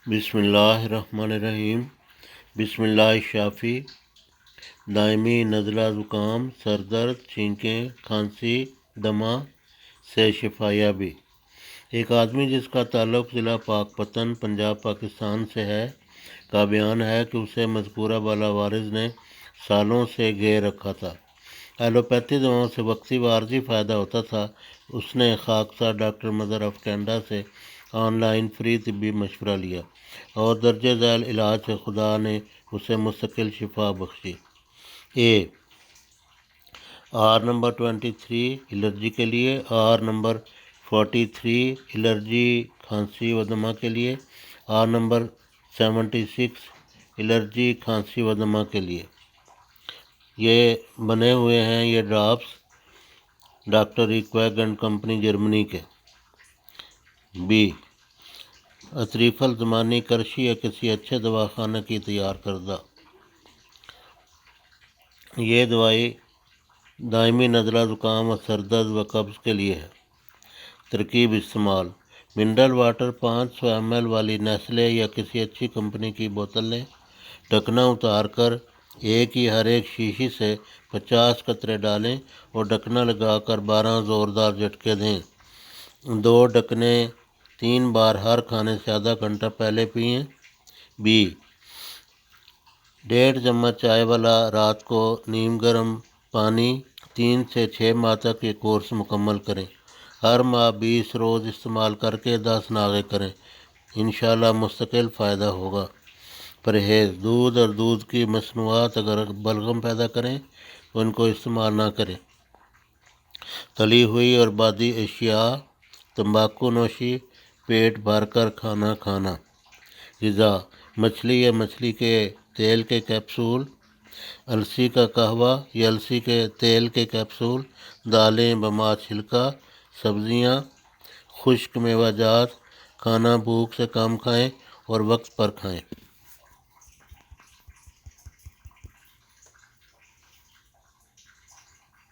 بسم اللہ الرحمن الرحیم۔ بسم اللہ شافی۔ دائمی نزلہ زکام، سر درد، چھینکیں، کھانسی، دمہ سے شفا یابی۔ ایک آدمی جس کا تعلق ضلع پاکپتن پنجاب پاکستان سے ہے کا بیان ہے کہ اسے مذکورہ بالا وارث نے سالوں سے گھیر رکھا تھا۔ ایلوپیتھی دواؤں سے وقتی و عارضی فائدہ ہوتا تھا۔ اس نے خاکسار ڈاکٹر مدر آف کینیڈا سے آن لائن فری طبی مشورہ لیا اور درجہ ذیل علاج سے خدا نے اسے مستقل شفا بخشی۔ آر نمبر 23 الرجی کے لیے، آر نمبر 43 الرجی کھانسی و دمہ کے لیے، آر نمبر 76 الرجی کھانسی و دمہ کے لیے۔ یہ بنے ہوئے ہیں یہ drops doctor Reckeweg and company Germany کے۔ بی اطریف الزمانی کرشی یا کسی اچھے دواخانہ کی تیار کردہ۔ یہ دوائی دائمی نزلہ زکام اور سر درد و قبض کے لیے ہے۔ ترکیب استعمال: منرل واٹر 500 ml والی نیسلے یا کسی اچھی کمپنی کی بوتل لیں۔ ڈھکنا اتار کر ہر ایک شیشی سے 50 قطرے ڈالیں اور ڈھکنا لگا کر 12 زوردار جھٹکے دیں۔ 2 ڈھکنے 3 بار ہر کھانے سے آدھا گھنٹہ پہلے پئیں۔ بی 1.5 چمچ چائے والا رات کو نیم گرم پانی 3 سے 6 ماہ تک یہ کورس مکمل کریں۔ ہر ماہ 20 روز استعمال کر کے 10 ناغے کریں۔ انشاءاللہ مستقل فائدہ ہوگا۔ پرہیز: دودھ اور دودھ کی مصنوعات اگر بلغم پیدا کریں تو ان کو استعمال نہ کریں۔ تلی ہوئی اور بادی اشیاء، تمباکو نوشی، پیٹ بھر کر کھانا کھانا۔ غذا: مچھلی یا مچھلی کے تیل کے کیپسول، السی کا قہوہ یا السی کے تیل کے کیپسول، دالیں بما چھلکا، سبزیاں، خشک میوہ جات۔ کھانا بھوک سے کم کھائیں اور وقت پر کھائیں۔